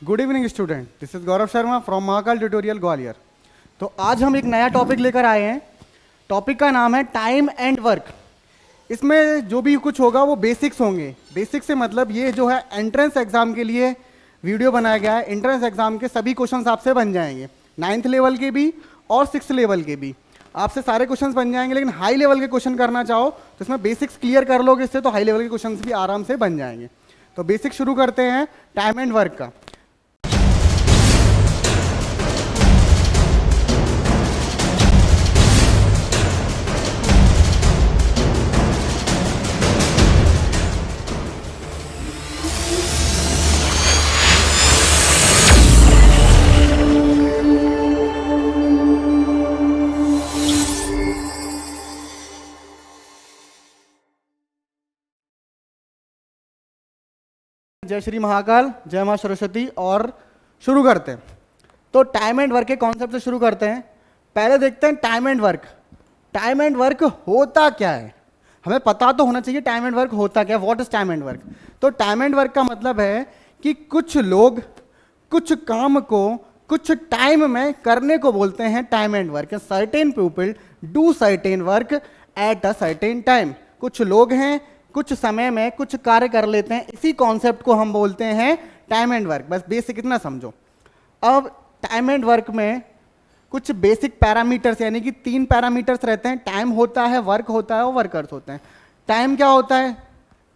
Good evening student, this is Gaurav Sharma from Mahakal tutorial Gwalior. तो आज हम एक नया टॉपिक लेकर आए हैं। टॉपिक का नाम है टाइम एंड वर्क। इसमें जो भी कुछ होगा वो बेसिक्स होंगे। बेसिक्स से मतलब ये जो है एंट्रेंस एग्जाम के लिए वीडियो बनाया गया है। एंट्रेंस एग्जाम के सभी क्वेश्चंस आपसे बन जाएंगे, 9th लेवल के भी और 6th लेवल के भी आपसे सारे क्वेश्चंस बन जाएंगे। लेकिन हाई लेवल के क्वेश्चन करना चाहो तो इसमें बेसिक्स क्लियर कर लोगे, इससे तो हाई लेवल के क्वेश्चंस भी आराम से बन जाएंगे। तो बेसिक शुरू करते हैं टाइम एंड वर्क का। जय श्री महाकाल, जय मां सरस्वती। और शुरू करते हैं। तो टाइम एंड वर्क के कॉन्सेप्ट से शुरू करते हैं। पहले देखते हैं time and work. Time and work होता क्या है, हमें पता तो होना चाहिए टाइम एंड वर्क होता क्या है। What is time and work? तो टाइम एंड वर्क का मतलब है कि कुछ लोग कुछ काम को कुछ टाइम में करने को बोलते हैं time and work. Certain people do certain work at a certain time. कुछ लोग हैं कुछ समय में कुछ कार्य कर लेते हैं, इसी कॉन्सेप्ट को हम बोलते हैं टाइम एंड वर्क। बस बेसिक इतना समझो। अब टाइम एंड वर्क में कुछ बेसिक पैरामीटर्स यानी कि 3 पैरामीटर्स रहते हैं। टाइम होता है, वर्क होता है और वर्कर्स होते हैं। टाइम क्या होता है?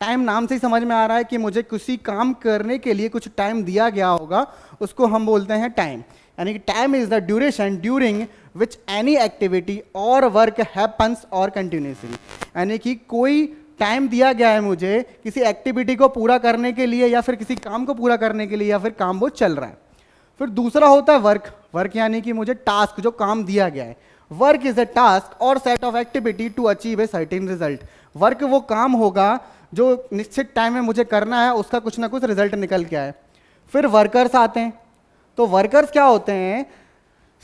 टाइम नाम से ही समझ में आ रहा है कि मुझे किसी काम करने के लिए कुछ टाइम दिया गया होगा, उसको हम बोलते हैं टाइम। यानी कि time is the duration during which any activity और वर्क हैपन्स और कंटिन्यूसली। यानी कि कोई टाइम दिया गया है मुझे किसी एक्टिविटी को पूरा करने के लिए या फिर किसी काम को पूरा करने के लिए, या फिर काम वो चल रहा है। फिर दूसरा होता है वर्क। वर्क यानी कि मुझे टास्क, जो काम दिया गया है। वर्क इज अ टास्क और set of activity to achieve a certain result. Work वो काम होगा जो निश्चित टाइम में मुझे करना है, उसका कुछ ना कुछ रिजल्ट निकल के आए। फिर वर्कर्स आते हैं। तो वर्कर्स क्या होते हैं?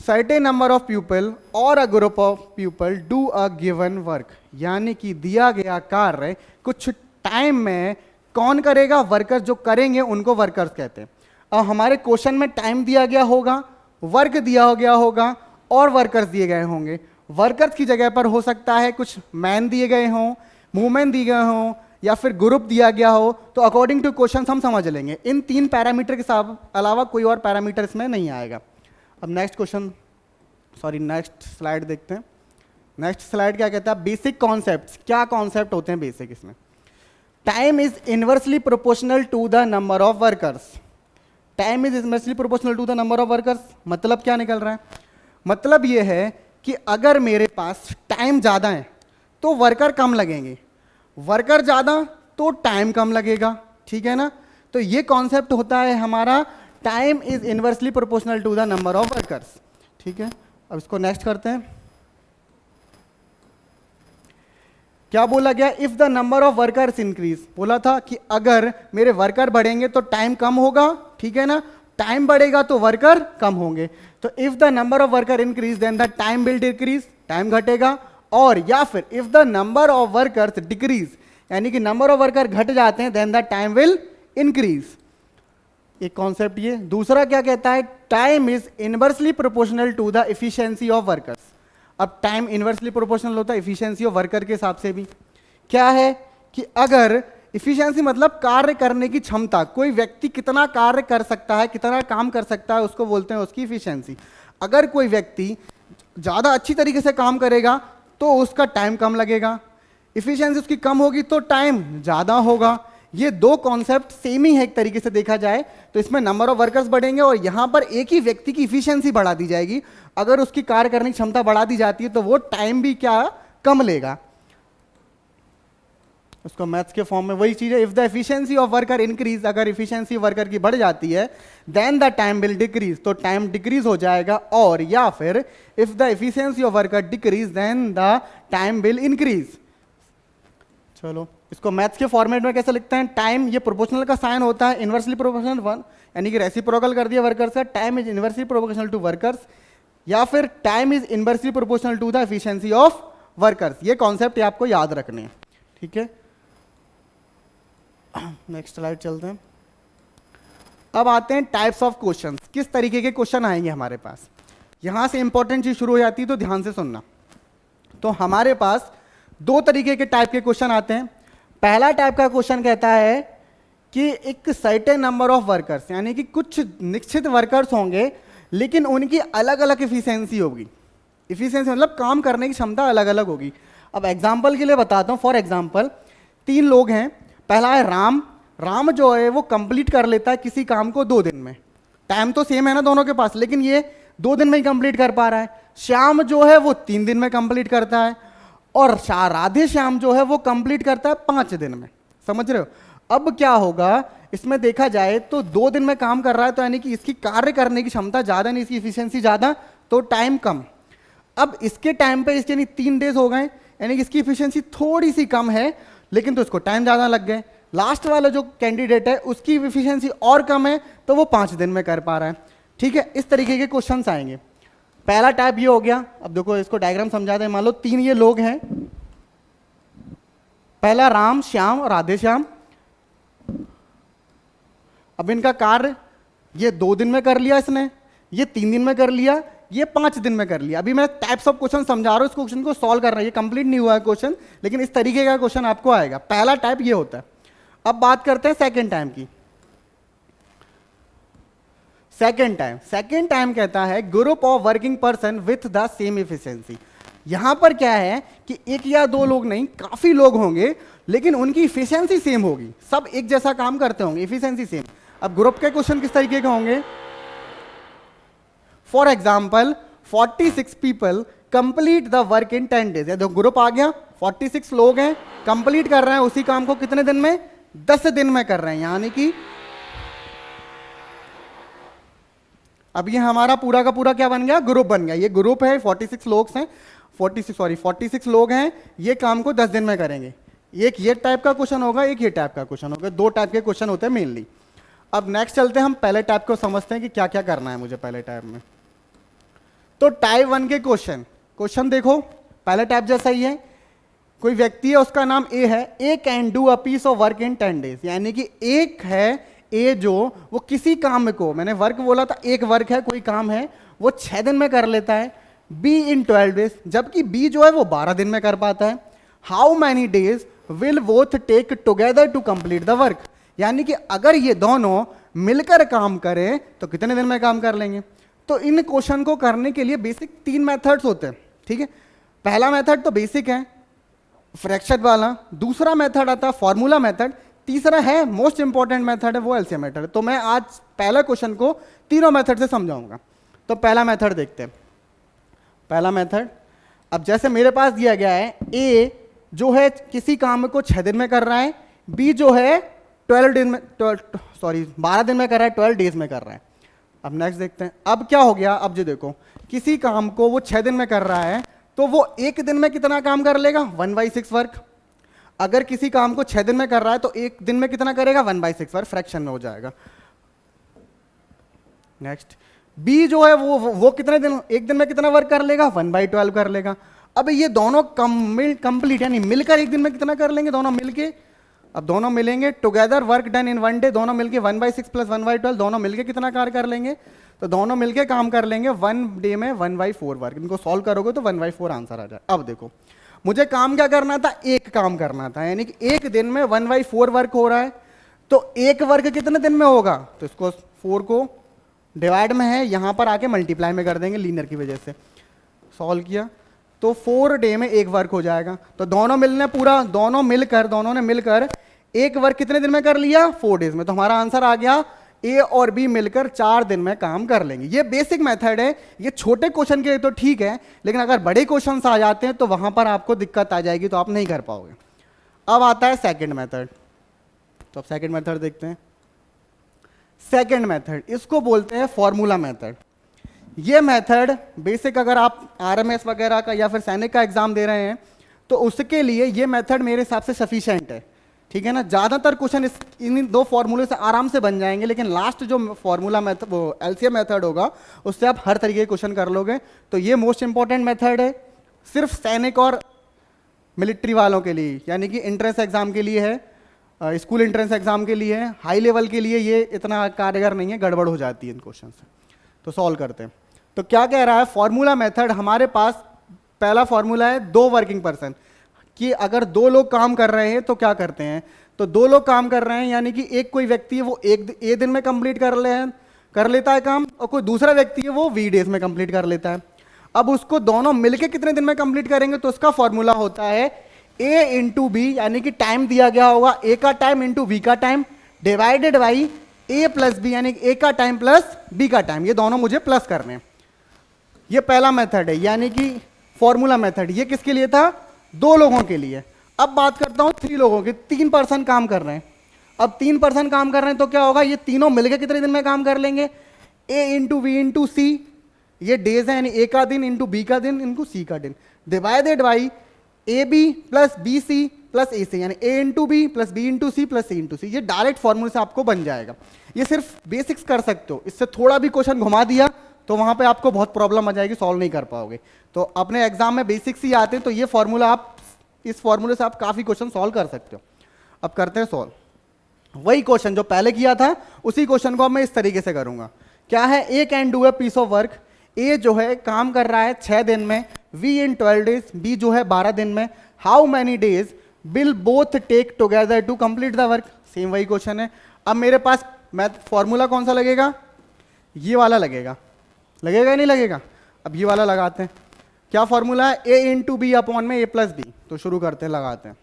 सर्टेन नंबर ऑफ पीपल और a group of people do a given work. यानी कि दिया गया कार्य कुछ टाइम में कौन करेगा? वर्कर्स जो करेंगे उनको वर्कर्स कहते हैं। अब हमारे क्वेश्चन में टाइम दिया गया होगा, वर्क दिया गया होगा और वर्कर्स दिए गए होंगे। वर्कर्स की जगह पर हो सकता है कुछ मैन दिए गए हों, वुमेन दिए गए हों, या फिर ग्रुप दिया गया हो। तो अकॉर्डिंग टू क्वेश्चन हम समझ लेंगे। इन 3 पैरामीटर के साथ अलावा कोई और पैरामीटर इसमें नहीं आएगा। अब नेक्स्ट स्लाइड देखते हैं। नेक्स्ट स्लाइड क्या कहता है? Basic concepts. क्या कॉन्सेप्ट होते हैं बेसिक इसमें? Time is inversely proportional to the number of workers. Time is inversely proportional to the number of workers मतलब क्या निकल रहा है? मतलब ये है कि अगर मेरे पास टाइम ज़्यादा है तो वर्कर कम लगेंगे, वर्कर ज़्यादा तो टाइम कम लगेगा। ठीक है ना? तो ये कॉन्सेप्ट होता है हमारा time is inversely proportional to the number of workers. ठीक है, अब इसको नेक्स्ट करते हैं। क्या बोला गया? If the number of workers increase. बोला था कि अगर मेरे वर्कर बढ़ेंगे तो टाइम कम होगा। ठीक है ना? टाइम बढ़ेगा तो वर्कर कम होंगे। तो if the number of worker increase then the time will decrease, time घटेगा। और या फिर if the number of workers decrease, यानी कि नंबर ऑफ वर्कर घट जाते हैं, then the time will increase. एक कॉन्सेप्ट ये। दूसरा क्या कहता है? Time is inversely proportional to the efficiency of workers. अब टाइम इनवर्सली प्रोपोर्शनल होता है एफिशिएंसी ऑफ वर्कर के हिसाब से भी। क्या है कि अगर एफिशिएंसी मतलब कार्य करने की क्षमता, कोई व्यक्ति कितना कार्य कर सकता है, कितना काम कर सकता है, उसको बोलते हैं उसकी एफिशिएंसी। अगर कोई व्यक्ति ज़्यादा अच्छी तरीके से काम करेगा तो उसका टाइम कम लगेगा, एफिशिएंसी उसकी कम होगी तो टाइम ज़्यादा होगा। ये 2 कॉन्सेप्ट सेम ही है एक तरीके से देखा जाए तो। इसमें नंबर ऑफ वर्कर्स बढ़ेंगे और यहां पर एक ही व्यक्ति की इफिशियंसी बढ़ा दी जाएगी। अगर उसकी कार्य करने की क्षमता बढ़ा दी जाती है तो वो टाइम भी क्या कम लेगा। उसको मैथ्स के फॉर्म में वही चीज है। If the efficiency of worker increase, अगर इफिशियंसी वर्कर की बढ़ जाती है, then the time will decrease, तो टाइम डिक्रीज हो जाएगा। और या फिर if the efficiency of worker decrease then the time will increase. चलो इसको मैथ्स के फॉर्मेट में कैसे लिखते हैं? टाइम, ये प्रोपोर्शनल का साइन होता है, इनवर्सली प्रोपोर्शनल 1, यानी कि रेसिप्रोकल कर दिया वर्कर्स का। Time is inversely proportional to workers, या फिर time is inversely proportional to the efficiency of workers. ये कॉन्सेप्ट आपको याद रखने हैं। ठीक है, नेक्स्ट स्लाइड चलते हैं। अब आते हैं टाइप्स ऑफ क्वेश्चंस, किस तरीके के क्वेश्चन आएंगे हमारे पास। यहां से इंपॉर्टेंट चीज शुरू हो जाती है, तो ध्यान से सुनना। तो हमारे पास दो तरीके के टाइप के क्वेश्चन आते हैं। पहला टाइप का क्वेश्चन कहता है कि एक सर्टेन नंबर ऑफ वर्कर्स, यानी कि कुछ निश्चित वर्कर्स होंगे लेकिन उनकी अलग अलग इफिशियंसी होगी। इफिशियंसी मतलब काम करने की क्षमता अलग अलग होगी। अब एग्जाम्पल के लिए बताता हूँ। फॉर एग्जाम्पल 3 लोग हैं। पहला है राम। राम जो है वो कंप्लीट कर लेता है किसी काम को 2 दिन में। टाइम तो सेम है ना दोनों के पास, लेकिन ये 2 दिन में ही कंप्लीट कर पा रहा है। श्याम जो है वो 3 दिन में कंप्लीट करता है, और राधे श्याम जो है वो कंप्लीट करता है 5 दिन में। समझ रहे हो? अब क्या होगा, इसमें देखा जाए तो 2 दिन में काम कर रहा है, तो यानी कि इसकी कार्य करने की क्षमता ज़्यादा नहीं, इसकी इफिशियंसी ज़्यादा, तो टाइम कम। अब इसके टाइम पे इसके 3 डेज हो गए, यानी कि इसकी इफिशियंसी थोड़ी सी कम है, लेकिन तो इसको टाइम ज़्यादा लग गए। लास्ट वाला जो कैंडिडेट है उसकी इफिशियंसी और कम है, तो वो 5 दिन में कर पा रहा है। ठीक है, इस तरीके के क्वेश्चंस आएंगे। पहला टाइप ये हो गया। अब देखो इसको डायग्राम समझा दें। मान लो 3 ये लोग हैं, पहला राम, श्याम और राधे श्याम। अब इनका कार्य ये 2 दिन में कर लिया इसने, ये 3 दिन में कर लिया, ये 5 दिन में कर लिया। अभी मैं टाइप्स ऑफ क्वेश्चन समझा रहा हूं, इस क्वेश्चन को सॉल्व कर रहा है। ये कंप्लीट नहीं हुआ है क्वेश्चन, लेकिन इस तरीके का क्वेश्चन आपको आएगा। पहला टाइप ये होता है। अब बात करते हैं सेकंड टाइम की। सेकंड टाइम कहता है group of working person with the same efficiency. यहां पर क्या है कि 1 या 2 लोग नहीं, काफी लोग होंगे, लेकिन उनकी इफिशियंसी सेम होगी, सब एक जैसा काम करते होंगे, इफिशियंसी सेम। अब ग्रुप के क्वेश्चन किस तरीके के होंगे? For example 46 people complete the work in 10 days. देखो ग्रुप आ गया, 46 लोग हैं, कंप्लीट कर रहे हैं उसी काम को कितने दिन में? 10 दिन में कर रहे हैं। यानी कि अब ये हमारा पूरा का पूरा क्या बन गया? ग्रुप बन गया। ये ग्रुप है, 46 लोग हैं, 46 लोग हैं, ये काम को 10 दिन में करेंगे। एक ये टाइप का क्वेश्चन होगा, एक ये टाइप का क्वेश्चन होगा। 2 टाइप के क्वेश्चन होते हैं मेनली। अब नेक्स्ट चलते हैं, हम पहले टाइप को समझते हैं कि क्या क्या करना है मुझे पहले टाइप में। तो टाइप 1 के क्वेश्चन देखो, पहले टाइप जैसा ही है। कोई व्यक्ति है, उसका नाम ए है। A can do a piece of work in 10 days. यानी कि एक है ए जो वो किसी काम को, मैंने वर्क बोला था, एक वर्क है, कोई काम है, वो 6 दिन में कर लेता है। बी इन 12 डेज, जबकि बी जो है वो 12 दिन में कर पाता है। How many days will both take together to complete the work. यानी कि अगर ये दोनों मिलकर काम करें तो कितने दिन में काम कर लेंगे। तो इन क्वेश्चन को करने के लिए बेसिक 3 मेथड्स होते हैं। ठीक है, पहला मेथड तो बेसिक है, फ्रैक्शन वाला। दूसरा मेथड आता है फॉर्मूला मेथड। तीसरा है मोस्ट इंपॉर्टेंट मेथड है, वो एलसीएम मेथड। तो मैं आज पहला क्वेश्चन को तीनों मेथड से समझाऊंगा। तो पहला मेथड देखते हैं। पहला मेथड, अब जैसे मेरे पास दिया गया है, ए जो है किसी काम को 6 दिन में कर रहा है, बी जो है 12 दिन में 12 दिन में कर रहा है, 12 डेज में कर रहा है। अब नेक्स्ट देखते हैं। अब क्या हो गया, अब जो देखो किसी काम को वो 6 दिन में कर रहा है, तो वो 1 दिन में कितना काम कर लेगा? 1/6 वर्क। अगर किसी काम को 6 दिन में कर रहा है तो 1 दिन में कितना करेगा? 1/6 वर्क, फ्रैक्शन में हो जाएगा। नेक्स्ट, बी जो है वो कितने दिन, 1 दिन में कितना वर्क कर लेगा? 1/12 कर लेगा। अब ये दोनों कंप्लीट यानी मिलकर 1 दिन में कितना कर लेंगे? दोनों मिलके, अब दोनों मिलेंगे together work done in 1 day, दोनों मिलके 1/6 प्लस 1/12, दोनों मिलके कितना कार्य कर लेंगे? तो दोनों मिलके काम कर लेंगे 1 डे में 1/4 वर्क। इनको सॉल्व करोगे तो 1/4 आंसर आ जाए। अब देखो मुझे काम क्या करना था? एक काम करना था, यानी कि 1 दिन में 1/4 वर्क हो रहा है, तो एक वर्क कितने दिन में होगा? तो इसको 4 को डिवाइड में है, यहां पर आके मल्टीप्लाई में कर देंगे लीनियर की वजह से। सॉल्व किया तो 4 डे में 1 वर्क हो जाएगा। तो दोनों ने मिलकर एक वर्क कितने दिन में कर लिया? 4 डेज में। तो हमारा आंसर आ गया ए और बी मिलकर 4 दिन में काम कर लेंगे। ये बेसिक मेथड है। ये छोटे क्वेश्चन के लिए तो ठीक है, लेकिन अगर बड़े क्वेश्चन आ जाते हैं तो वहां पर आपको दिक्कत आ जाएगी, तो आप नहीं कर पाओगे। अब आता है सेकंड मेथड। तो अब सेकंड मेथड देखते हैं। सेकंड मेथड, इसको बोलते हैं फॉर्मूला मेथड। ये मेथड बेसिक, अगर आप आरएमएस वगैरह का या फिर सैनिक का एग्जाम दे रहे हैं तो उसके लिए ये मेथड मेरे हिसाब से सफिशिएंट है। ठीक है ना, ज्यादातर क्वेश्चन इन 2 फॉर्मूले से आराम से बन जाएंगे, लेकिन लास्ट जो फॉर्मूला मेथड, वो एलसीएम मेथड होगा, उससे आप हर तरीके के क्वेश्चन कर लोगे। तो ये मोस्ट इंपॉर्टेंट मेथड है, सिर्फ सैनिक और मिलिट्री वालों के लिए, यानी कि एंट्रेंस एग्जाम के लिए है। स्कूल एंट्रेंस एग्जाम के लिए है, हाई लेवल के लिए ये इतना कारगर नहीं है, गड़बड़ हो जाती है इन क्वेश्चन से। तो सॉल्व करते हैं। तो क्या कह रहा है, फॉर्मूला मेथड हमारे पास पहला फॉर्मूला है 2 वर्किंग पर्सन, कि अगर 2 लोग काम कर रहे हैं तो क्या करते हैं, तो 2 लोग काम कर रहे हैं यानी कि एक कोई व्यक्ति है वो एक दिन में कंप्लीट कर लेता है काम, और कोई दूसरा व्यक्ति है वो V डेज में कंप्लीट कर लेता है। अब उसको दोनों मिलके कितने दिन में कंप्लीट करेंगे, तो उसका फॉर्मूला होता है A इंटू बी, यानी कि टाइम दिया गया होगा A का टाइम इंटू V का time divided by A plus B, यानी A का टाइम प्लस B का टाइम, ये दोनों मुझे प्लस करने हैं। ये पहला मेथड है, यानी कि फॉर्मूला मेथड। ये किसके लिए था, 2 लोगों के लिए। अब बात करता हूं 3 लोगों की, 3 पर्सन काम कर रहे हैं। अब 3 पर्सन काम कर रहे हैं तो क्या होगा, ये तीनों मिलकर कितने दिन में काम कर लेंगे, A into we into C, ये डेज है यानी A का दिन इंटू B का दिन इंटू C का दिन, divided by A B plus B C plus A C, यानी A into B plus B into C plus C into C. ये डायरेक्ट फॉर्मूले से आपको बन जाएगा। ये सिर्फ बेसिक्स कर सकते हो, इससे थोड़ा भी क्वेश्चन घुमा दिया तो वहां पे आपको बहुत प्रॉब्लम आ जाएगी, सॉल्व नहीं कर पाओगे। तो अपने एग्जाम में बेसिक्स ही आते हैं, तो ये फॉर्मूला आप, इस फॉर्मूले से आप काफी क्वेश्चन सॉल्व कर सकते हो। अब करते हैं सॉल्व। वही क्वेश्चन जो पहले किया था उसी क्वेश्चन को अब मैं इस तरीके से करूंगा। क्या है, A can do a piece of work, A जो है काम कर रहा है 6 दिन में, वी इन 12 डेज, बी जो है 12 दिन में, how many days will both take together to complete the work, same वही क्वेश्चन है। अब मेरे पास मैथ फॉर्मूला कौन सा लगेगा, ये वाला लगेगा नहीं लगेगा। अब ये वाला लगाते हैं, क्या फॉर्मूला है, ए इंटू बी अपॉन में ए प्लस बी। तो शुरू करते हैं, लगाते हैं।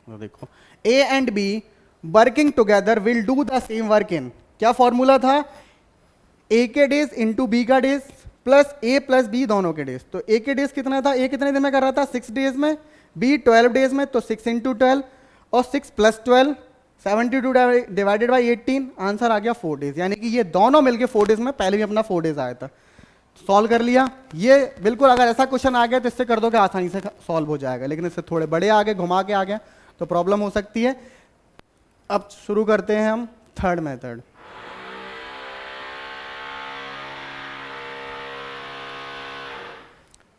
तो देखो A and be working together will do the same work इन, क्या फॉर्मूला था, ए के डेज इंटू बी का डेज प्लस ए प्लस बी दोनों के डेज। तो ए के डेज कितना था, ए कितने दिन में कर रहा था, 6 डेज में, बी 12 डेज में, तो 6 इंटू 12 और 6 प्लस 12 72 डिवाइडेड बाई 18, आंसर आ गया 4 डेज। यानी कि ये दोनों मिलके 4 डेज में, पहले भी अपना 4 डेज आया था। सॉल्व कर लिया। ये बिल्कुल अगर ऐसा क्वेश्चन आ गया तो इससे कर दोगे आसानी से सॉल्व हो जाएगा, लेकिन इससे थोड़े बड़े आ गए, घुमा के आ गया तो प्रॉब्लम हो सकती है। अब शुरू करते हैं हम third method.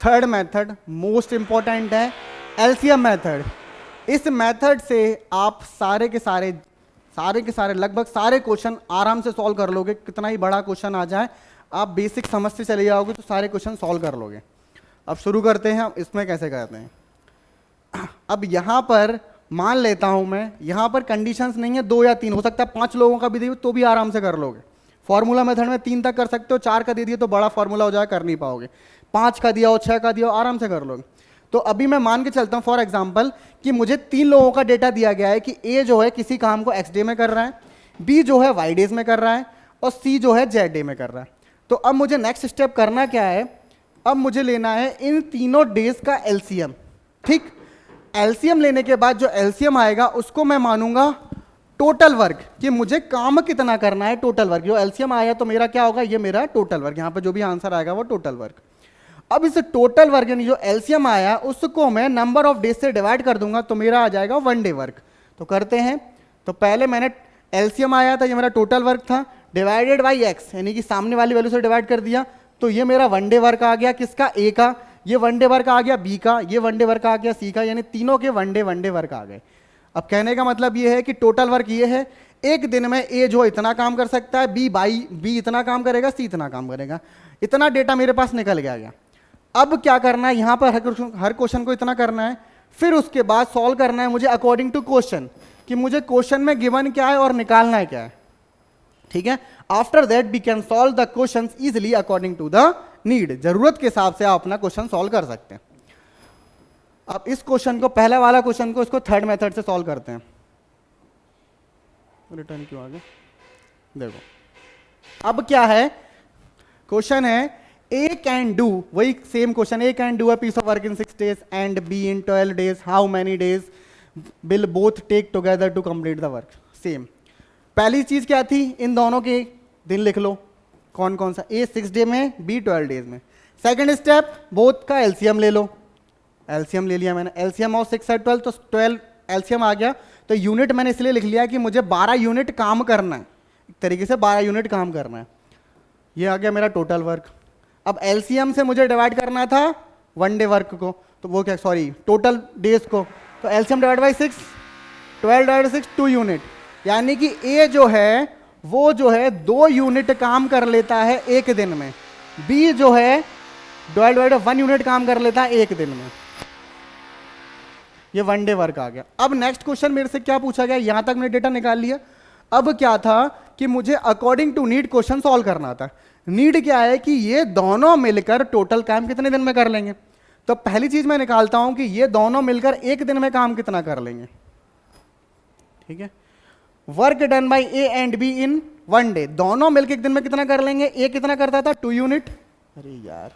Third method most important है, एलसीएम मेथड। इस मेथड से आप सारे के सारे लगभग सारे क्वेश्चन आराम से सॉल्व कर लोगे। कितना ही बड़ा क्वेश्चन आ जाए, आप बेसिक समझते चले जाओगे तो सारे क्वेश्चन सॉल्व कर लोगे। अब शुरू करते हैं, इसमें कैसे करते हैं। अब यहां पर मान लेता हूं मैं, यहां पर कंडीशंस नहीं है 2 या 3, हो सकता है 5 लोगों का भी दे तो भी आराम से कर लोगे। फॉर्मूला मेथड में 3 तक कर सकते हो, 4 का दे दिए तो बड़ा फॉर्मूला हो जाए, कर नहीं पाओगे। 5 का दिया हो, 6 का दिया हो, आराम से कर लोगे। तो अभी मैं मान के चलता हूं फॉर एग्जाम्पल कि मुझे 3 लोगों का डेटा दिया गया है कि ए जो है किसी काम को एक्स डे में कर रहा है, बी जो है वाई डेज में कर रहा है, और सी जो है जेड डे में कर रहा है। तो अब मुझे नेक्स्ट स्टेप करना क्या है, अब मुझे लेना है इन तीनों डेज का एलसीएम। ठीक, एलसीएम लेने के बाद जो एलसीएम आएगा उसको मैं मानूंगा टोटल वर्क, कि मुझे काम कितना करना है, टोटल वर्क। जो एलसीएम आया तो मेरा क्या होगा, ये मेरा टोटल वर्क, यहां पे जो भी आंसर आएगा वो टोटल वर्क। अब इस टोटल वर्क यानी जो एलसीएम आया उसको मैं नंबर ऑफ डेज से डिवाइड कर दूंगा तो मेरा आ जाएगा 1 डे वर्क। तो करते हैं। तो पहले मैंने एलसीएम आया था, ये मेरा टोटल वर्क था, डिवाइडेड बाई एक्स यानी कि सामने वाली वैल्यू से डिवाइड कर दिया, तो ये मेरा 1 डे वर्क आ गया। किसका, ए का। ये 1 डे वर्क आ गया बी का, ये 1 डे वर्क आ गया सी का, यानी तीनों के 1 डे वर्क आ गए। अब कहने का मतलब ये है कि टोटल वर्क ये है, एक दिन में ए जो इतना काम कर सकता है, बी इतना काम करेगा, सी इतना काम करेगा। इतना डेटा मेरे पास निकल गया। अब क्या करना है, यहां पर हर क्वेश्चन को इतना करना है, फिर उसके बाद सॉल्व करना है मुझे अकॉर्डिंग टू क्वेश्चन, कि मुझे क्वेश्चन में गिवन क्या है और निकालना है क्या है। ठीक है, after that we can solve the question easily according to the need. जरूरत के हिसाब से आप अपना क्वेश्चन सॉल्व कर सकते हैं। अब इस क्वेश्चन को, पहला वाला क्वेश्चन को, इसको थर्ड मेथड से सॉल्व करते हैं। रिटर्न क्यों आगे, देखो अब क्या है, क्वेश्चन है ए कैन डू, वही same question, A can do a piece of work in 6 days and B in 12 days, how many days will both take together to complete the work. Same पहली चीज क्या थी, इन दोनों के दिन लिख लो कौन कौन सा, ए 6 डे में, बी 12 डेज में। सेकंड स्टेप, बोथ का एलसीएम ले लो। एलसीएम ले लिया मैंने, एलसीएम और 6 है 12, तो 12 एलसीएम आ गया। तो यूनिट मैंने इसलिए लिख लिया कि मुझे 12 यूनिट काम करना है, एक तरीके से 12 यूनिट काम करना है। ये आ गया मेरा टोटल वर्क। अब एलसीएम से मुझे डिवाइड करना था 1 डे वर्क को, तो वो क्या, सॉरी टोटल डेज को, तो LCM divide by 6, 12 divided 6 2 unit, यानी कि ए जो है वो जो है 2 यूनिट काम कर लेता है एक दिन में, बी जो है 12 डिवाइडेड 1 यूनिट काम कर लेता है एक दिन में। ये वन डे वर्क आ गया। अब नेक्स्ट क्वेश्चन मेरे से क्या पूछा गया, यहां तक मैंने डेटा निकाल लिया। अब क्या था कि मुझे according to need question solve करना था। नीड क्या है कि ये दोनों मिलकर टोटल काम कितने दिन में कर लेंगे। तो पहली चीज मैं निकालता हूं कि ये दोनों मिलकर एक दिन में काम कितना कर लेंगे। ठीक है, work done by A and B in one day, दोनों मिलकर एक दिन में कितना कर लेंगे। ए कितना करता था 2 यूनिट, अरे यार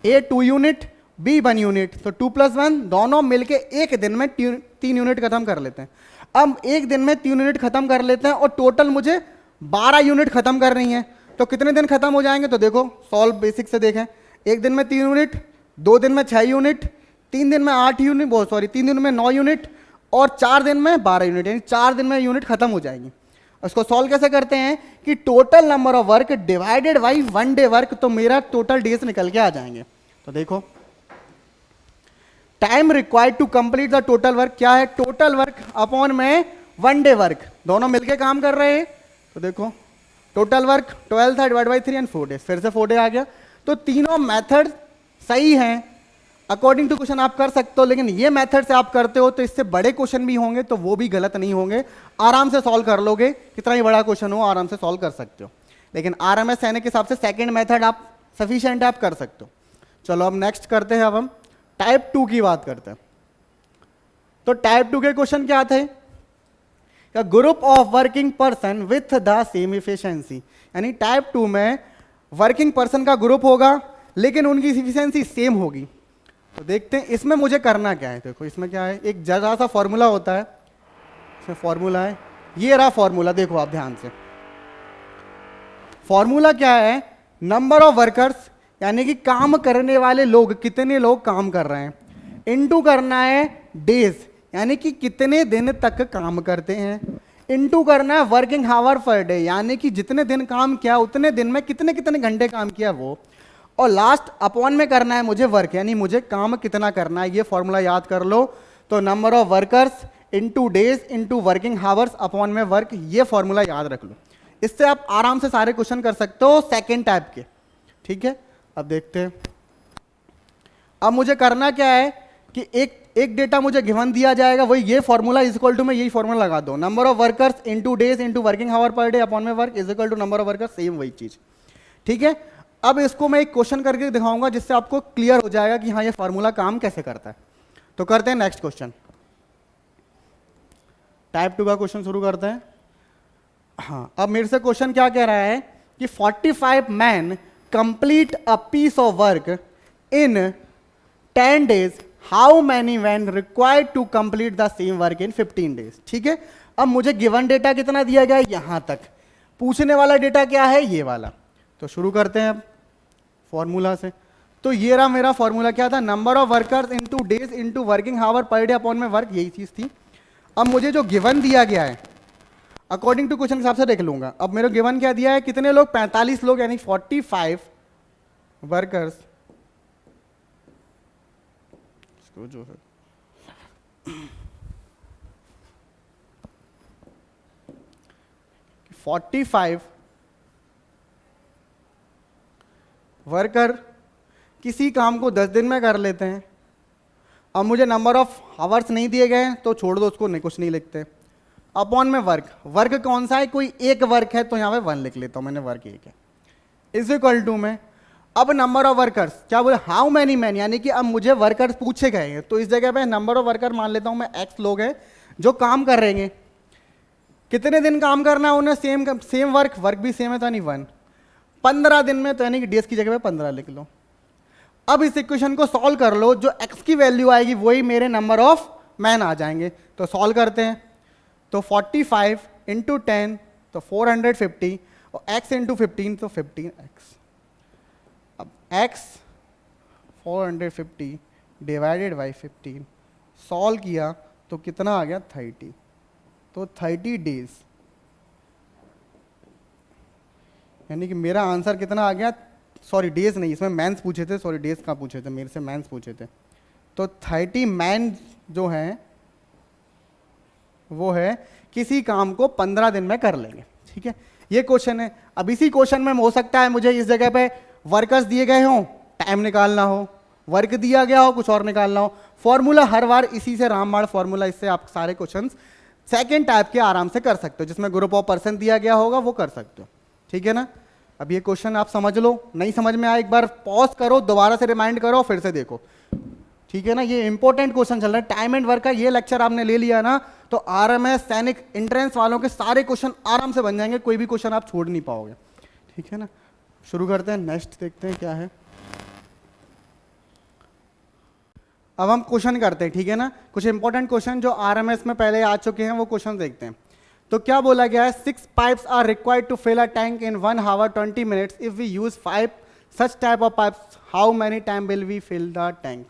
ए 2 यूनिट बी 1 यूनिट, तो 2 + 1 दोनों मिलके एक दिन में 3 यूनिट खत्म कर लेते हैं। अब एक दिन में 3 यूनिट खत्म कर लेते हैं और टोटल मुझे 12 यूनिट खत्म कर रही हैं, तो कितने दिन खत्म हो जाएंगे। तो देखो सॉल्व बेसिक से देखें, एक दिन में 3 यूनिट, 2 दिन में 6 यूनिट, 3 दिन में 8 यूनिट, बहुत सॉरी 3 दिन में 9 यूनिट और 4 दिन में 12 यूनिट, यानी 4 दिन में यूनिट खत्म हो जाएंगी। उसको सॉल्व कैसे करते हैं कि total number of work divided by one day work, तो मेरा टोटल डेज निकल के आ जाएंगे। तो देखो time required to complete the total work क्या है, टोटल वर्क अपॉन में वन डे वर्क, दोनों मिलके काम कर रहे हैं। तो देखो टोटल वर्क 12 था डिवाइड बाई 3 एंड 4 डेज, फिर से 4 डे आ गया। तो तीनों मेथड सही हैं अकॉर्डिंग टू क्वेश्चन, आप कर सकते हो। लेकिन ये मेथड से आप करते हो तो इससे बड़े क्वेश्चन भी होंगे तो वो भी गलत नहीं होंगे, आराम से सॉल्व कर लोगे, कितना ही बड़ा क्वेश्चन हो आराम से सॉल्व कर सकते हो। लेकिन आरएमएस एन के हिसाब से सेकंड मेथड आप सफिशिएंट आप कर सकते हो। चलो अब नेक्स्ट करते हैं, अब हम टाइप 2 की बात करते हैं। तो टाइप 2 के क्वेश्चन क्या थे, group of working person with the same efficiency, यानी टाइप 2 में वर्किंग पर्सन का ग्रुप होगा लेकिन उनकी इफिशिएंसी सेम होगी। तो देखते हैं इसमें मुझे करना क्या है। देखो इसमें क्या है, एक जरा सा फॉर्मूला होता है, इसमें फॉर्मूला है, ये रहा फॉर्मूला, देखो आप ध्यान से। फॉर्मूला क्या है, नंबर ऑफ वर्कर्स यानी कि काम करने वाले लोग, कितने लोग काम कर रहे हैं, इनटू करना है डेज यानी कि कितने दिन तक काम करते हैं, इनटू करना है वर्किंग आवर पर डे यानी कि जितने दिन काम किया उतने दिन में कितने कितने घंटे काम किया वो, और लास्ट अपॉन में करना है मुझे वर्क यानी मुझे काम कितना करना है। ये फॉर्मूला याद कर लो। तो number of workers into days into working hours upon में वर्क, ये फॉर्मूला याद रख लो। इससे आप आराम से सारे क्वेश्चन कर सकते हो सेकेंड टाइप के। ठीक है, अब देखते हैं। अब मुझे करना क्या है कि एक डेटा मुझे गिवन दिया जाएगा, वही ये फॉर्मूला इज इक्वल टू, मैं यही फॉर्मूला लगा दो, number of workers into days into working hour per day upon में work is equal to number of workers, same वही चीज। ठीक है, अब इसको मैं एक क्वेश्चन करके दिखाऊंगा जिससे आपको क्लियर हो जाएगा कि हाँ ये फॉर्मूला काम कैसे करता है। तो करते हैं नेक्स्ट क्वेश्चन, टाइप 2 का क्वेश्चन शुरू करते हैं। हाँ, अब मेरे से क्वेश्चन क्या कह रहा है कि 45 man complete a piece of work in 10 days, how many man required to complete the same work in 15 days. ठीक है, अब मुझे गिवन डेटा कितना दिया गया है, यहां तक। पूछने वाला डेटा क्या है, ये वाला। तो शुरू करते हैं अब फॉर्मूला से। तो ये रहा मेरा फॉर्मूला, क्या था, number of workers into days into working hour per day upon में वर्क, यही चीज थी। अब मुझे जो गिवन दिया गया है अकॉर्डिंग टू क्वेश्चन के हिसाब से देख लूंगा। अब मेरे गिवन क्या दिया है, कितने लोग, 45 लोग यानी 45 वर्कर्स, इसको जो है 45 वर्कर किसी काम को 10 दिन में कर लेते हैं। अब मुझे नंबर ऑफ आवर्स नहीं दिए गए तो छोड़ दो उसको, नहीं कुछ नहीं लिखते। अपॉन में वर्क, वर्क कौन सा है, कोई एक वर्क है तो यहां पे 1 लिख लेता हूं, मैंने वर्क एक है, इज इक्वल टू में। अब नंबर ऑफ वर्कर्स क्या बोले, हाउ मैनी मैन, यानी कि अब मुझे वर्कर्स पूछे गए हैं तो इस जगह पे नंबर ऑफ वर्कर मान लेता हूं मैं x लोग हैं जो काम कर रहे हैं। कितने दिन काम करना है उन्हें, सेम वर्क भी सेम है तो यानी 1, 15 दिन में, तो यानी कि डेज की जगह पे 15 लिख लो। अब इस इक्वेशन को सॉल्व कर लो, जो x की वैल्यू आएगी वही मेरे नंबर ऑफ मैन आ जाएंगे। तो सॉल्व करते हैं। तो 45 इंटू 10 तो 450 और x इंटू 15 तो 15x। अब x 450 डिवाइडेड बाई 15 सॉल्व किया तो कितना आ गया, 30। तो 30 डेज, यानी कि मेरा आंसर कितना आ गया, सॉरी डेज नहीं, इसमें मैंस पूछे थे, सॉरी डेज कहाँ पूछे थे, मेरे से मैंस पूछे थे। तो 30 मैन जो हैं वो है किसी काम को 15 दिन में कर लेंगे, ठीक है, ये क्वेश्चन है। अब इसी क्वेश्चन में हो सकता है मुझे इस जगह पे वर्कर्स दिए गए हों, टाइम निकालना हो, वर्क दिया गया हो, कुछ और निकालना हो। फॉर्मूला हर बार इसी से रामबाण फॉर्मूला, इससे आप सारे क्वेश्चन सेकंड टाइप के आराम से कर सकते हो, जिसमें ग्रुप ऑफ पर्सन दिया गया होगा वो कर सकते हो, ठीक है ना। अब ये क्वेश्चन आप समझ लो, नहीं समझ में आया एक बार पॉज करो, दोबारा से रिमाइंड करो, फिर से देखो, ठीक है ना। ये इंपॉर्टेंट क्वेश्चन चल रहा है, टाइम एंड वर्क का ये लेक्चर आपने ले लिया ना तो आरएमएस सैनिक एंट्रेंस वालों के सारे क्वेश्चन आराम से बन जाएंगे, कोई भी क्वेश्चन आप छोड़ नहीं पाओगे, ठीक है ना। शुरू करते हैं, नेक्स्ट देखते हैं क्या है। अब हम क्वेश्चन करते हैं, ठीक है ना, कुछ इंपॉर्टेंट क्वेश्चन जो आरएमएस में पहले आ चुके हैं वो क्वेश्चन देखते हैं। तो क्या बोला गया है, 6 pipes are required to fill a tank in 1 hour 20 minutes if we use 5 such type of pipes, how many time will we fill the tank,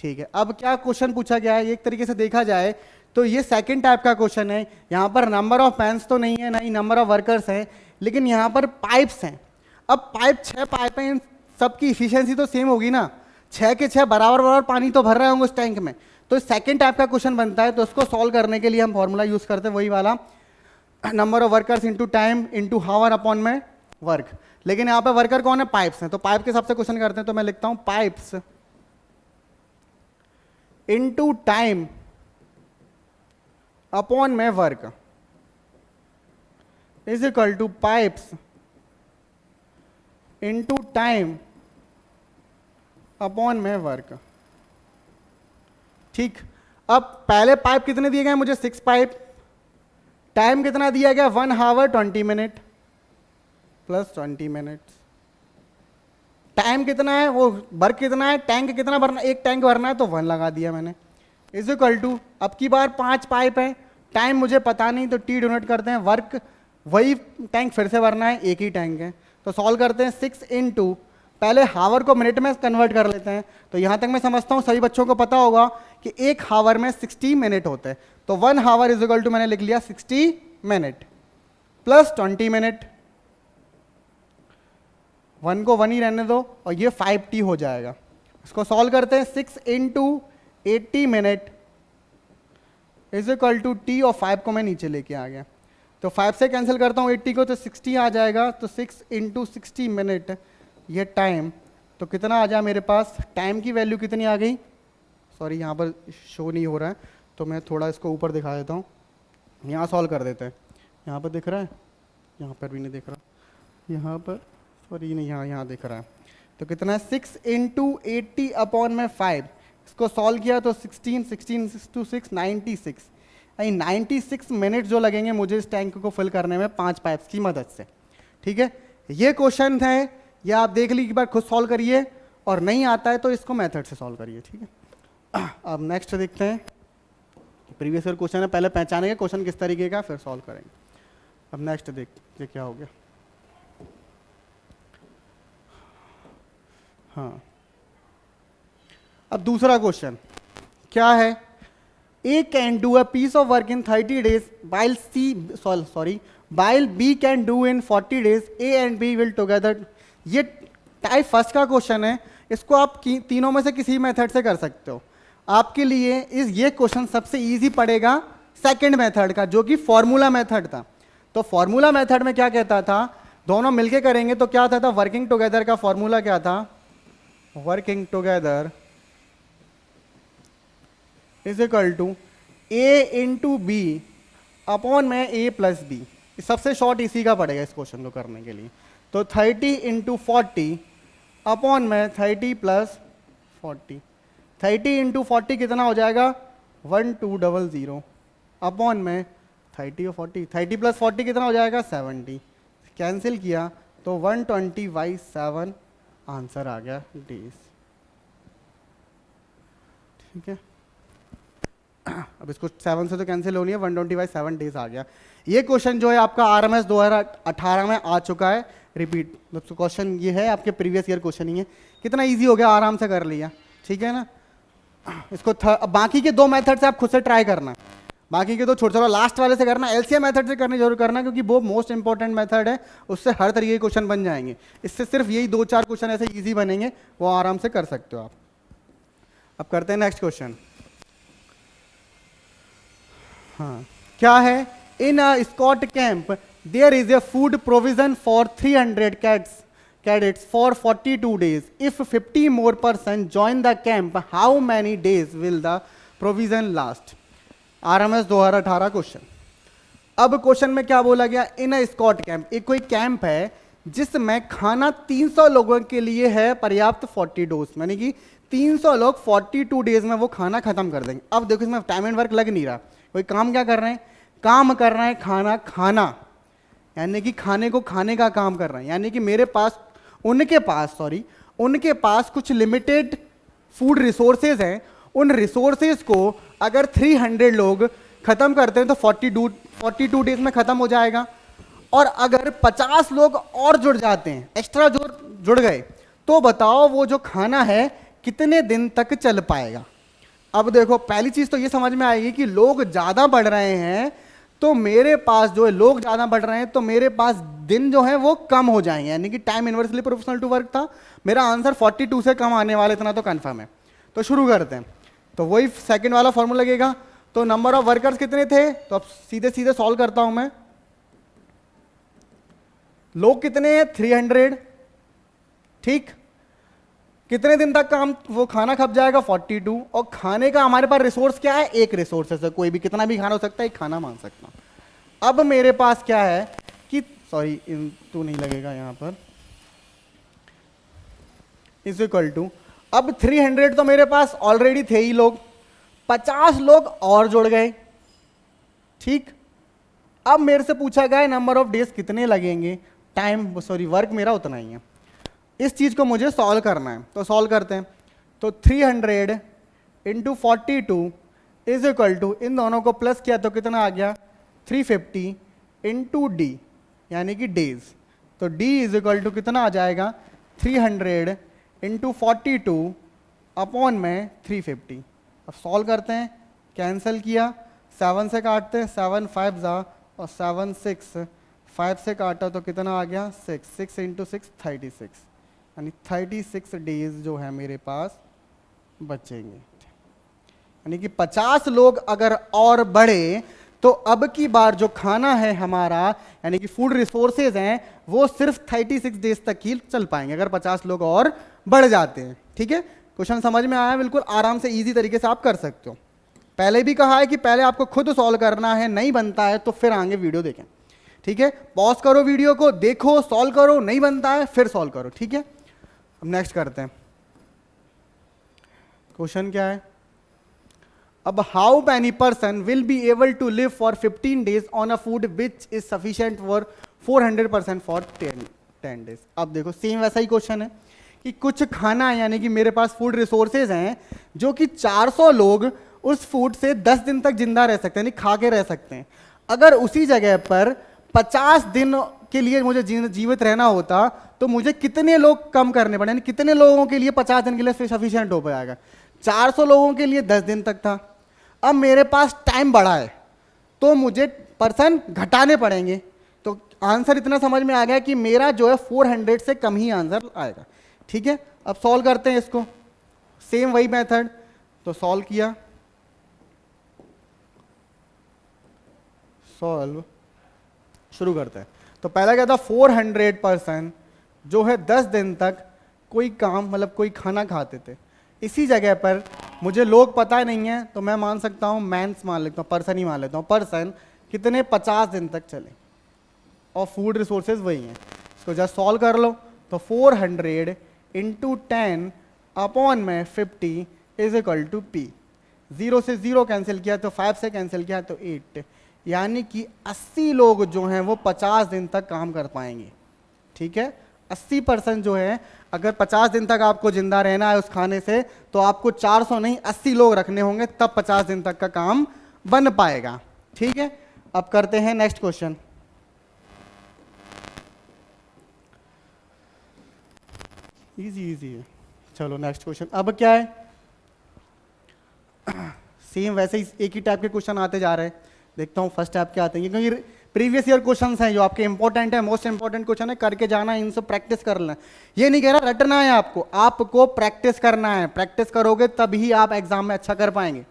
ठीक है। अब क्या क्वेश्चन पूछा गया है, एक तरीके से देखा जाए तो ये सेकंड टाइप का क्वेश्चन है। यहाँ पर नंबर ऑफ पैंस तो नहीं है, ना ही नंबर ऑफ वर्कर्स हैं, लेकिन यहाँ पर पाइप्स हैं। अब पाइप 6 पाइप हैं, इन सबकी इफिशियंसी तो सेम होगी ना, 6 के 6 बराबर बराबर पानी तो भर रहे होंगे उस टैंक में, तो सेकंड टाइप का क्वेश्चन बनता है। तो उसको सॉल्व करने के लिए हम फॉर्मूला यूज करते हैं वही वाला, number of workers into time into hour upon में वर्क। लेकिन यहाँ पे वर्कर कौन है, पाइप्स हैं, तो पाइप के हिसाब से क्वेश्चन करते हैं। तो मैं लिखता हूं पाइप्स इंटू टाइम अपॉन में work is equal to pipes into time upon में वर्क, ठीक। अब पहले पाइप कितने दिए गए मुझे, 6 पाइप, टाइम कितना दिया गया 1 hour 20 minute plus 20 minutes, time कितना है, वो वर्क कितना है, टैंक कितना भरना, एक टैंक भरना है तो 1 लगा दिया मैंने, इज इक्वल टू, अब की बार 5 पाइप है, टाइम मुझे पता नहीं तो टी डोनेट करते हैं, वर्क वही टैंक फिर से भरना है, एक ही टैंक है, तो सॉल्व करते हैं। 6 इंटू, पहले हावर को मिनट में कन्वर्ट कर लेते हैं, तो यहां तक मैं समझता हूं सभी बच्चों को पता होगा कि एक हावर में 60 मिनट होते हैं, तो 1 hour इज इक्वल टू मैंने लिख लिया 60 मिनट प्लस 20 मिनट, 1 को 1 ही रहने दो और ये 5t हो जाएगा। इसको सॉल्व करते हैं, 6 into 80 minute is equal to T, और 5 को मैं नीचे लेके आ गया, तो 5 से कैंसिल करता हूँ 80 को तो 60 आ जाएगा, तो 6 इंटू 60 मिनट ये टाइम, तो कितना आ जाए मेरे पास, टाइम की वैल्यू कितनी आ गई, सॉरी यहाँ पर शो नहीं हो रहा है तो मैं थोड़ा इसको ऊपर दिखा देता हूँ, यहाँ सॉल्व कर देते हैं, यहाँ पर दिख रहा है, यहाँ पर भी नहीं दिख रहा, यहाँ पर सॉरी नहीं, यहाँ दिख रहा है, तो कितना है 6 इंटू 80 अपॉन में 5, इसको सॉल्व किया तो 16 टू 6 96, 96 मिनट जो लगेंगे मुझे इस टैंक को फिल करने में 5 पाइप्स की मदद से, ठीक है। ये क्वेश्चन है, ये आप देख लीजिए, एक बार खुद सॉल्व करिए, और नहीं आता है तो इसको मेथड से सॉल्व करिए, ठीक है। अब नेक्स्ट देखते हैं, प्रीवियस ईयर क्वेश्चन है, पहले पहचानेंगे क्वेश्चन किस तरीके का, फिर सॉल्व करेंगे। अब नेक्स्ट देखिए क्या हो गया, हाँ, अब दूसरा क्वेश्चन क्या है, A can do a piece of work in 30 days while B can do in 40 days, A and B will together। ये टाइप फर्स्ट का क्वेश्चन है, इसको आप तीनों में से किसी मेथड से कर सकते हो। आपके लिए ये क्वेश्चन सबसे इजी पड़ेगा सेकंड मेथड का, जो कि फॉर्मूला मेथड था। तो फॉर्मूला मेथड में क्या कहता था, दोनों मिलके करेंगे तो क्या था, वर्किंग टुगेदर का फॉर्मूला क्या था, working together is equal to A into B upon में ए प्लस बी, सबसे शॉर्ट इसी का पड़ेगा इस क्वेश्चन को करने के लिए। तो 30 इंटू 40 अपॉन में 30 प्लस 40, 30 इंटू 40 कितना हो जाएगा 1200 अपॉन में 30 और 40, 30 प्लस 40 कितना हो जाएगा 70, कैंसिल किया तो 120/7 आंसर आ गया डेज, ठीक है। अब इसको 7 से तो कैंसिल होनी है, 120/7 डेज आ गया। ये क्वेश्चन जो है आपका आरएमएस 2018 में आ चुका है, रिपीट। तो क्वेश्चन ये है आपके प्रीवियस ईयर क्वेश्चन ही है, कितना इजी हो गया, आराम से कर लिया, ठीक है ना। इसको बाकी के 2 मेथड से आप खुद से ट्राई करना, बाकी के 2 छोटे छोटे लास्ट वाले से करना, एलसीएम मेथड से करनी जरूर करना, क्योंकि वो मोस्ट इंपॉर्टेंट मेथड है, उससे हर तरीके के क्वेश्चन बन जाएंगे। इससे सिर्फ यही 2-4 क्वेश्चन ऐसे इजी बनेंगे, वो आराम से कर सकते हो आप। अब करते हैं नेक्स्ट क्वेश्चन। हाँ, क्या है, in a scout camp there is a food provision for 300 cadets for 42 days. If 50 more person join the camp, how many days will the provision last? RMS 2018 question. अब क्वेश्चन में क्या बोला गया, इन a scout camp, एक कोई camp है जिसमें खाना 300 लोगों के लिए है पर्याप्त 40 डोज, यानी कि 300 लोग 42 डेज में वो खाना खत्म कर देंगे। अब देखो इसमें टाइम एंड वर्क लग नहीं रहा, कोई काम क्या कर रहे हैं, काम कर रहे हैं खाना खाना, यानी कि खाने को खाने का काम कर रहे हैं, यानी कि मेरे पास उनके पास कुछ लिमिटेड फूड रिसोर्सेज हैं, उन रिसोर्सेज को अगर 300 लोग खत्म करते हैं तो 42 डेज में खत्म हो जाएगा, और अगर 50 लोग और जुड़ जाते हैं, एक्स्ट्रा जुड़ गए, तो बताओ वो जो खाना है कितने दिन तक चल पाएगा। अब देखो पहली चीज तो ये समझ में आएगी कि लोग ज्यादा बढ़ रहे हैं, तो मेरे पास जो है लोग ज्यादा बढ़ रहे हैं तो मेरे पास दिन जो है वो कम हो जाएंगे, यानी कि time inversely proportional to work था, मेरा आंसर 42 से कम आने वाला, इतना तो कंफर्म है। तो शुरू करते हैं, तो वही सेकंड वाला फॉर्मूला लगेगा। तो नंबर ऑफ वर्कर्स कितने थे, तो अब सीधे सीधे सॉल्व करता हूं मैं। लोग कितने हैं, 300, ठीक, कितने दिन तक काम वो खाना खप जाएगा, 42, और खाने का हमारे पास रिसोर्स क्या है, एक रिसोर्स है, कोई भी कितना भी खाना हो सकता है, एक खाना मान सकता हूं। अब मेरे पास क्या है कि सॉरी टू नहीं लगेगा यहां पर, इज इक्वल टू, अब 300 तो मेरे पास ऑलरेडी थे ही लोग, 50 लोग और जुड़ गए, ठीक। अब मेरे से पूछा गया नंबर ऑफ डेज कितने लगेंगे, टाइम सॉरी वर्क मेरा उतना ही है, इस चीज को मुझे सॉल्व करना है, तो सॉल्व करते हैं। तो 300 इंटू 42 इज इक्वल टू, इन दोनों को प्लस किया तो कितना आ गया, 350 इंटू डी, यानी कि डेज, तो डी इज इक्वल टू कितना आ जाएगा, 300 इंटू 42 अपॉन में 350। अब सॉल्व करते हैं, कैंसिल किया, 7 से काटते हैं, 7 5 जा, और 7 6, 5 से काटा तो कितना आ गया, 6 इंटू 6 36, यानी 36 डेज जो है मेरे पास बचेंगे, यानी कि 50 लोग अगर और बढ़े तो अब की बार जो खाना है हमारा, यानी कि फूड रिसोर्सेज हैं, वो सिर्फ 36 डेज तक ही चल पाएंगे अगर 50 लोग और बढ़ जाते हैं, ठीक है। क्वेश्चन समझ में आया, बिल्कुल आराम से इजी तरीके से आप कर सकते हो। पहले भी कहा है कि पहले आपको खुद सॉल्व करना है, नहीं बनता है तो फिर आगे वीडियो देखें, ठीक है। पॉज करो वीडियो को, देखो, सॉल्व करो, नहीं बनता है फिर सॉल्व करो, ठीक है। अब नेक्स्ट करते हैं, क्वेश्चन क्या है, अब how many person will be able to live for 15 days on a food which is sufficient for 400% for 10 days. अब देखो सेम वैसा ही क्वेश्चन है कि कुछ खाना है, यानी कि मेरे पास फूड रिसोर्सेज हैं जो कि 400 लोग उस फूड से 10 दिन तक जिंदा रह सकते हैं, यानी खा के रह सकते हैं। अगर उसी जगह पर 50 दिन के लिए मुझे जीवित रहना होता तो मुझे कितने लोग कम करने पड़े, यानी कितने लोगों के लिए 50 दिन के लिए सफिशिएंट हो पाएगा। 400 लोगों के लिए 10 दिन तक था, अब मेरे पास टाइम बढ़ा है तो मुझे पर्सन घटाने पड़ेंगे, तो आंसर इतना समझ में आ गया कि मेरा जो है 400 से कम ही आंसर आएगा, ठीक है। अब सॉल्व करते हैं इसको, सेम वही मेथड, तो सॉल्व किया, सॉल्व शुरू करते हैं। तो पहला क्या था, 400% जो है 10 दिन तक कोई काम मतलब कोई खाना खाते थे। इसी जगह पर मुझे लोग पता नहीं है तो मैं मान सकता हूँ मैंस मान लेता हूँ, पर्सन ही मान लेता हूँ। पर्सन कितने 50 दिन तक चले और फूड रिसोर्सेज वही हैं। इसको जस्ट सॉल्व कर लो, तो 400 इंटू 10 अपॉन में 50 इज इक्वल टू पी। 0 से 0 कैंसिल किया तो 5 से कैंसिल किया तो 8, यानी कि 80 लोग जो हैं वो 50 दिन तक काम कर पाएंगे, ठीक है। 80% जो है, अगर 50 दिन तक आपको जिंदा रहना है उस खाने से तो आपको 400 नहीं 80 लोग रखने होंगे, तब 50 दिन तक का काम बन पाएगा, ठीक है। अब करते हैं नेक्स्ट क्वेश्चन। इजी है, चलो नेक्स्ट क्वेश्चन। अब क्या है, सेम वैसे ही एक ही टाइप के क्वेश्चन आते जा रहे हैं। देखता हूँ फर्स्ट टाइप के आते हैं, क्योंकि प्रीवियस ईयर क्वेश्चंस हैं जो आपके इंपॉर्टेंट है, मोस्ट इंपॉर्टेंट क्वेश्चन है, करके जाना है, इनसे प्रैक्टिस कर लेना। ये नहीं कह रहा रटना है आपको प्रैक्टिस करना है। प्रैक्टिस करोगे तभी आप एग्जाम में अच्छा कर पाएंगे।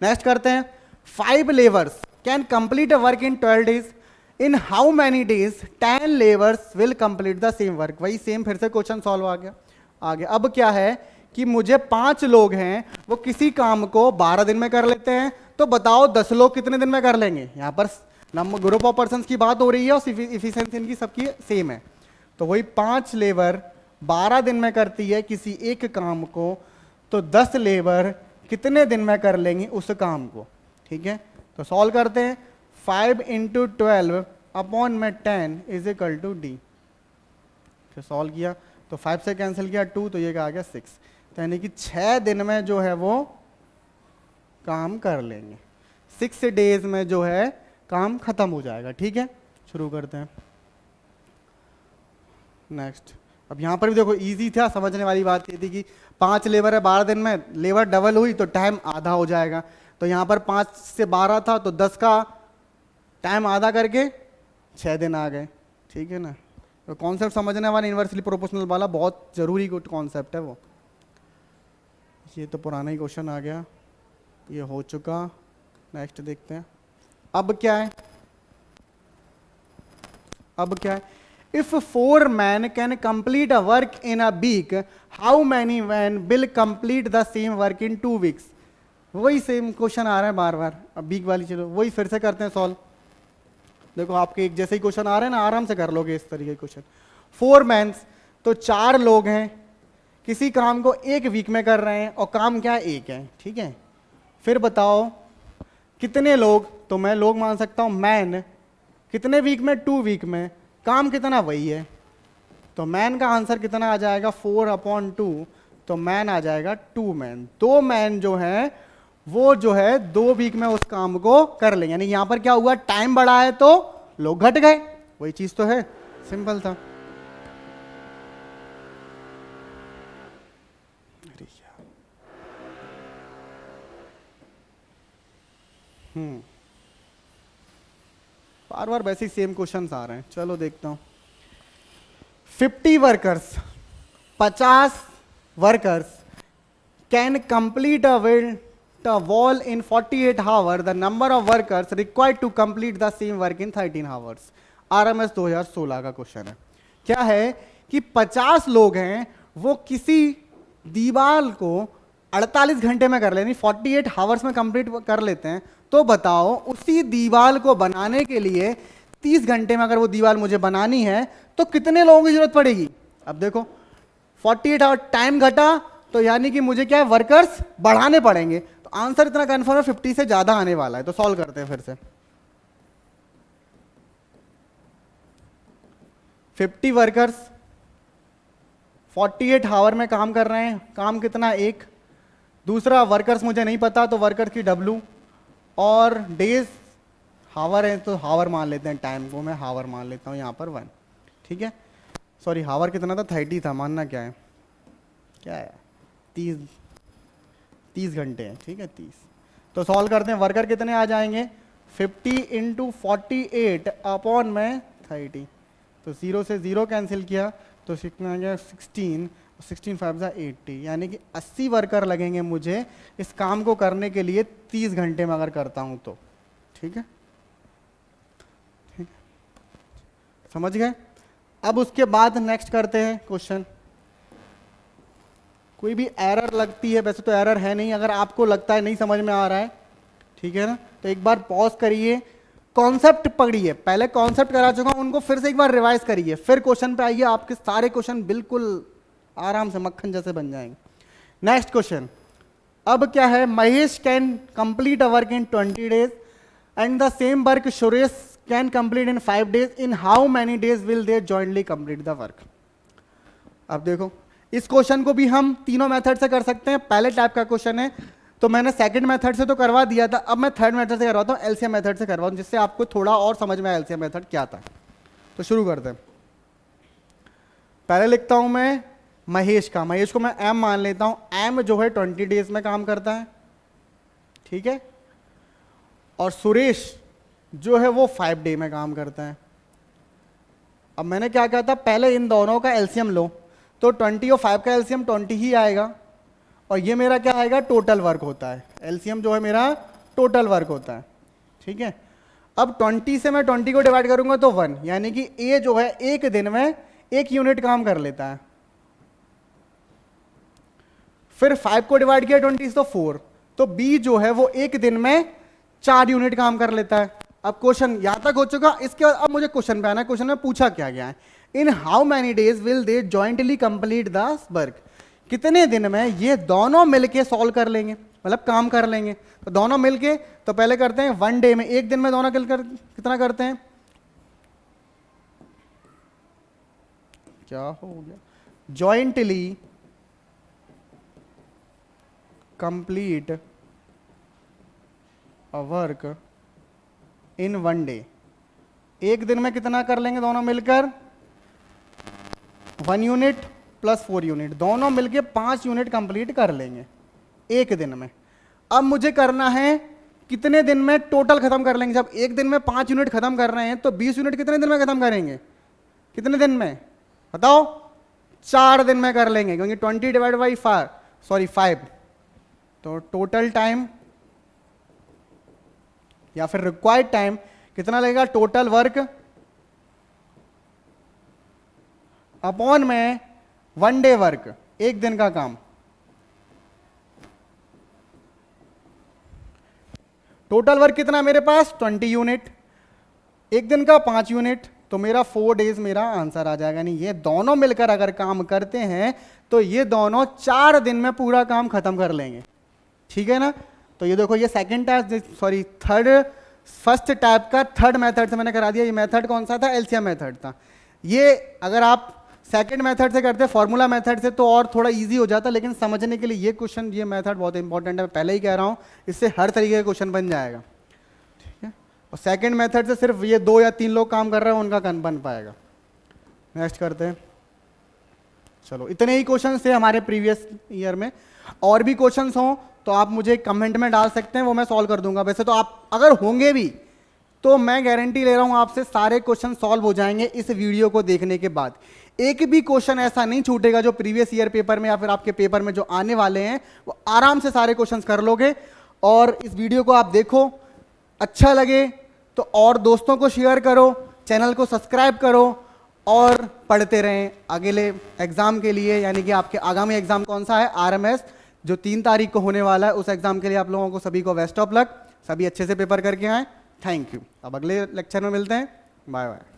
नेक्स्ट करते हैं, 5 levers can complete a work in 12 days, in how many days 10 labours will complete the same work. वही सेम फिर से क्वेश्चन सॉल्व आ गया आगे। अब क्या है कि मुझे 5 लोग हैं, वो किसी काम को 12 दिन में कर लेते हैं, तो बताओ 10 लोग कितने दिन में कर लेंगे। यहाँ पर नंबर ग्रुप ऑफ पर्सन की बात हो रही है और इफिशिएंसी इनकी सबकी सेम है। तो वही 5 लेबर 12 दिन में करती है किसी एक काम को, तो 10 लेबर कितने दिन में कर लेंगी उस काम को। ठीक है, तो सॉल्व करते हैं। 5 × 12 अपॉन में 10 is equal to D. Solve किया तो 5 से कैंसिल किया 2, तो ये आ गया 6। तो यानी कि 6 दिन में जो है वो काम कर लेंगे, 6 डेज में जो है काम खत्म हो जाएगा। ठीक है, शुरू करते हैं नेक्स्ट। अब यहाँ पर भी देखो इजी था, समझने वाली बात ये थी कि 5 लेबर है 12 दिन में, लेबर डबल हुई तो टाइम आधा हो जाएगा। तो यहाँ पर 5 से 12 था तो 10 का टाइम आधा करके 6 दिन आ गए। ठीक है ना, तो कॉन्सेप्ट समझने वाला इन्वर्सली प्रोपोर्शनल वाला बहुत जरूरी कॉन्सेप्ट है वो। ये तो पुराना ही क्वेश्चन आ गया, ये हो चुका। नेक्स्ट देखते हैं अब क्या है। अब क्या है, if 4 man can complete a work in a week, how many man will complete the same work in 2 weeks. वही सेम क्वेश्चन आ रहा है बार बार। अब वीक वाली चलो वही फिर से करते हैं सॉल्व। देखो आपके एक जैसे ही क्वेश्चन आ रहे हैं ना, आराम से कर लोगे इस तरीके के क्वेश्चन। 4 मैन्स, तो 4 लोग हैं, किसी काम को 1 वीक में कर रहे हैं और काम क्या है, 1 है। ठीक है, फिर बताओ कितने लोग, तो मैं लोग मान सकता हूं मैन, कितने वीक में, 2 वीक में, काम कितना वही है। तो मैन का आंसर कितना आ जाएगा 4/2, तो मैन आ जाएगा 2 मैन। 2 मैन जो है वो जो है 2 वीक में उस काम को कर लेंगे। यानी यहां पर क्या हुआ, टाइम बढ़ा है तो लोग घट गए, वही चीज तो है, सिंपल था। बार बार वैसे ही सेम क्वेश्चंस आ रहे हैं। चलो देखता हूं। 50 workers, 50 workers can complete a wall in 48 hours. The number of workers required to complete the same work in 13 hours. RMS 2016 का क्वेश्चन है। क्या है कि 50 लोग हैं, वो किसी दीवार को 48 घंटे में कर लेनी, 48 आवर्स में कंप्लीट कर लेते हैं। तो बताओ उसी दीवार को बनाने के लिए 30 घंटे में अगर वो दीवार मुझे बनानी है तो कितने लोगों की जरूरत पड़ेगी। अब देखो 48 आवर टाइम घटा, तो यानी कि मुझे क्या है, वर्कर्स बढ़ाने पड़ेंगे। तो आंसर इतना कंफर्म है 50 से ज्यादा आने वाला है। तो सॉल्व करते हैं फिर से। 50 वर्कर्स 48 आवर में काम कर रहे हैं, काम कितना, 1। दूसरा वर्कर्स मुझे नहीं पता, तो वर्कर की W, और डेज हावर है तो हावर मान लेते हैं, टाइम को मैं हावर मान लेता हूँ यहाँ पर 1। ठीक है, सॉरी हावर कितना था, 30 था, मानना क्या है, क्या है 30 घंटे हैं। ठीक है 30। तो सॉल्व करते हैं, वर्कर कितने आ जाएंगे, 50 × 48 अपॉन में 30। तो 0 से 0 कैंसिल किया तो कितना आ गया 16, 16 5 80, यानी कि 80 वर्कर लगेंगे मुझे इस काम को करने के लिए 30 घंटे में अगर करता हूं तो। ठीक है, ठीक समझ गए। अब उसके बाद नेक्स्ट करते हैं क्वेश्चन। कोई भी एरर लगती है, वैसे तो एरर है नहीं, अगर आपको लगता है नहीं समझ में आ रहा है, ठीक है ना, तो एक बार पॉज करिए, कॉन्सेप्ट पढ़िए। पहले कॉन्सेप्ट करा चुका हूं, उनको फिर से एक बार रिवाइज करिए, फिर क्वेश्चन पे आइए, आपके सारे क्वेश्चन बिल्कुल आराम से मक्खन जैसे बन जाएंगे। नेक्स्ट क्वेश्चन, अब क्या है, Mahesh can complete a work in 20 days and the same work Suresh can complete in 5 days, in how many days will they jointly complete the work. अब देखो इस क्वेश्चन को भी हम तीनों मेथड से कर सकते हैं। पहले टाइप का क्वेश्चन है तो मैंने सेकंड मेथड से तो करवा दिया था, अब मैं थर्ड मेथड से करवाता हूँ, एलसीएम मेथड से करवाऊँ, जिससे आपको थोड़ा और समझ में आए एलसीएम मेथड क्या था। तो शुरू करते हैं। पहले लिखता हूं मैं महेश का, महेश को मैं एम मान लेता हूं। एम जो है 20 डेज में काम करता है, ठीक है, और सुरेश जो है वो 5 डे में काम करता है। अब मैंने क्या कहा था, पहले इन दोनों का एलसीएम लो, तो 20 और 5 का एलसीएम 20 ही आएगा, और ये मेरा क्या आएगा, टोटल वर्क होता है। एलसीएम जो है मेरा टोटल वर्क होता है, ठीक है। अब 20 से मैं 20 को डिवाइड करूंगा तो 1, यानी कि ए जो है एक दिन में 1 यूनिट काम कर लेता है। फिर 5 को डिवाइड किया 20 से तो 4, तो बी जो है वो एक दिन में 4 यूनिट काम कर लेता है। अब क्वेश्चन यहां तक हो चुका, इसके बाद अब मुझे क्वेश्चन पे आना है। क्वेश्चन में पूछा क्या गया है, in how many days will they jointly complete the work, कितने दिन में ये दोनों मिलके सॉल्व कर लेंगे, मतलब काम कर लेंगे। तो दोनों मिलके, तो पहले करते हैं 1 डे में, एक दिन में दोनों कितना करते हैं, क्या हो गया, jointly complete a work in 1 day. एक दिन में कितना कर लेंगे दोनों मिलकर, 1 यूनिट प्लस 4 यूनिट, दोनों मिलके 5 यूनिट कंप्लीट कर लेंगे एक दिन में। अब मुझे करना है कितने दिन में टोटल खत्म कर लेंगे। जब एक दिन में 5 यूनिट खत्म कर रहे हैं तो 20 यूनिट कितने दिन में खत्म करेंगे, कितने दिन में बताओ, 4 दिन में कर लेंगे, क्योंकि 20 डिवाइड बाई 5, तो टोटल टाइम या फिर रिक्वायर्ड टाइम कितना लगेगा, टोटल वर्क अपॉन में 1 डे वर्क, एक दिन का काम। टोटल वर्क कितना मेरे पास 20 यूनिट, एक दिन का 5 यूनिट, तो मेरा 4 डेज मेरा आंसर आ जाएगा। नहीं, ये दोनों मिलकर अगर काम करते हैं तो ये दोनों 4 दिन में पूरा काम खत्म कर लेंगे, ठीक है ना। तो ये देखो, ये second type, sorry first type का थर्ड मेथड से मैंने करा दिया। ये मेथड कौन सा था, एलसीएम मेथड था। ये अगर आप सेकंड मेथड से करते, फॉर्मूला मेथड से, तो और थोड़ा इजी हो जाता, लेकिन समझने के लिए ये क्वेश्चन, ये मेथड बहुत इंपॉर्टेंट है, मैं पहले ही कह रहा हूँ, इससे हर तरीके का क्वेश्चन बन जाएगा, ठीक है। और सेकंड मेथड से सिर्फ ये 2 या 3 लोग काम कर रहे हैं उनका बन पाएगा। नेक्स्ट करते हैं। चलो, इतने ही क्वेश्चन थे हमारे प्रीवियस ईयर में। और भी क्वेश्चन हों तो आप मुझे कमेंट में डाल सकते हैं, वो मैं सॉल्व कर दूंगा। वैसे तो आप अगर होंगे भी तो मैं गारंटी ले रहा हूं आपसे सारे क्वेश्चन सॉल्व हो जाएंगे इस वीडियो को देखने के बाद। एक भी क्वेश्चन ऐसा नहीं छूटेगा जो प्रीवियस ईयर पेपर में या फिर आपके पेपर में जो आने वाले हैं, वो आराम से सारे क्वेश्चन कर लोगे। और इस वीडियो को आप देखो, अच्छा लगे तो और दोस्तों को शेयर करो, चैनल को सब्सक्राइब करो और पढ़ते रहें अगले एग्जाम के लिए। यानी कि आपके आगामी एग्जाम कौन सा है, आरएमएस, जो 3 तारीख को होने वाला है। उस एग्जाम के लिए आप लोगों को सभी को बेस्ट ऑफ लक, सभी अच्छे से पेपर करके आए। Thank you. अब अगले लेक्चर में मिलते हैं, बाय बाय।